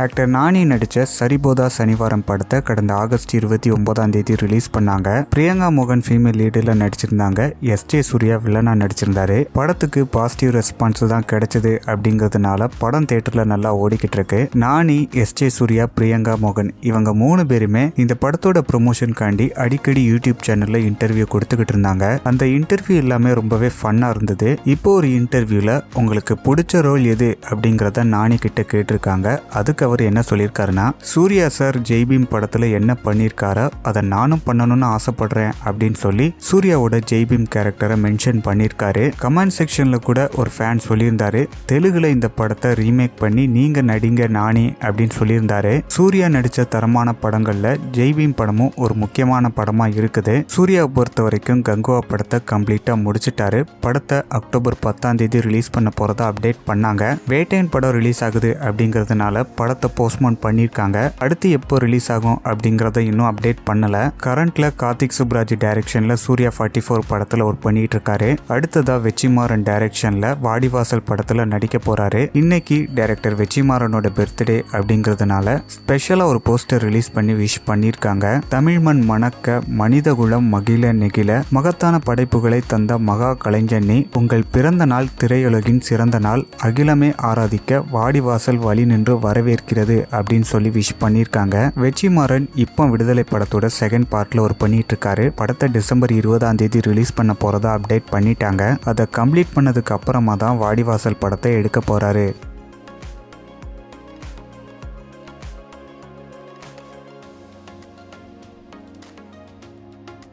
Doctor நானி நடிச்ச சரிபோதா சனிவாரம் படத்தை கடந்த ஆகஸ்ட் 29 ரிலீஸ் பண்ணாங்க. பிரியங்கா மோகன் ஃபீமேல் லீடில் நடிச்சிருந்தாங்க. எஸ்.ஜே. சூர்யா வில்லனா நடிச்சிருந்தாரு. படத்துக்கு பாசிட்டிவ் ரெஸ்பான்ஸ் தான் கிடைச்சது அப்படிங்கிறதுனால படம் தியேட்டர்ல நல்லா ஓடிக்கிட்டு இருக்கு. நானி, எஸ்.ஜே. சூர்யா, பிரியங்கா மோகன் இவங்க 3 பேருமே இந்த படத்தோட ப்ரொமோஷனுக்காண்டி அடிக்கடி யூடியூப் சேனல்ல இன்டர்வியூ கொடுத்துக்கிட்டு இருந்தாங்க. அந்த இன்டர்வியூ எல்லாமே ரொம்பவே ஃபன்னா இருந்தது. இப்போ ஒரு இன்டர்வியூல உங்களுக்கு பிடிச்ச ரோல் எது அப்படிங்கிறத நானி கிட்ட கேட்டிருக்காங்க. அதுக்கு அவர் என்ன சொல்லியிருக்காருன்னா, சூர்யா சார் ஜெய்பீம் படத்துல என்ன பண்ணியிருக்காரோ அதை நானும் பண்ணணும்னு ஆசைப்படுறேன் அப்படின்னு சொல்லி சூர்யாவோட ஜெய்பீம் கேரக்டரை மென்ஷன் பண்ணியிருக்காரு. கமெண்ட் செக்ஷன்ல கூட ஒரு ஃபேன் சொல்லியிருந்தாரு, தெலுங்குல இந்த படத்தை ரீமேக் பண்ணி நீங்க நடிங்க நானி அப்படின்னு சொல்லியிருந்தாரு. சூர்யா நடிச்ச தரமான படங்கள்ல ஜெய்பீம் படமும் ஒரு முக்கியமான படமா இருக்குது. சூர்யாவை பொறுத்த வரைக்கும் கங்குவா படத்தை கம்ப்ளீட்டா முடிச்சிட்டாரு. படத்தை அக்டோபர் 10 ரிலீஸ் பண்ண போறதா அப்டேட் பண்ணாங்க. வேட்டையன் படம் ரிலீஸ் ஆகுது அப்படிங்கிறதுனால படத்தை போஸ்ட்போன் பண்ணிருக்காங்க. அடுத்து எப்போ ரிலீஸ் ஆகும் அப்படிங்கறத இன்னும் அப்டேட் பண்ணல. கரண்ட்ல கார்த்திக் சுப்ராஜ் டைரக்ஷன்ல சூர்யா 44 படத்துல ஒர்க் பண்ணிட்டு இருக்காரு. அடுத்ததா வெற்றிமாறன் டைரக்ஷன்ல வாடிவாசல் படத்துல நடிக்க போறாரு. இன்னைக்கு டைரக்டர் வெற்றிமாறனோட பர்த்டே அப்படிங்கிறதுனால ஸ்பெஷலா ஒரு போஸ்டர் ரிலீஸ் பண்ணி விஷ் பண்ணிருக்காங்க. தமிழ் மண் மணக்க, மனிதகுலம் மகிழ நெகிழ, மகத்தான படைப்புகளை தந்த மகா கலைஞனே, உங்கள் பிறந்த நாள் திரையுலகின் சிறந்த நாள், அகிலமே ஆராதிக்க வாடிவாசல் வழி நின்று வரவேற்கிறது அப்படின்னு சொல்லி விஷ் பண்ணியிருக்காங்க. வெற்றிமாறன் இப்போ விடுதலை படத்தோட செகண்ட் பார்ட்ல ஒர்க் பண்ணிட்டு இருக்காரு. படத்தை டிசம்பர் 20 ரிலீஸ் பண்ண போறதா அப்டேட் பண்ணிட்டாங்க. அதை கம்ப்ளீட் பண்ணதுக்கு அப்புறமா தான் வாடிவாசல் படத்தை எடுக்க போறாரு.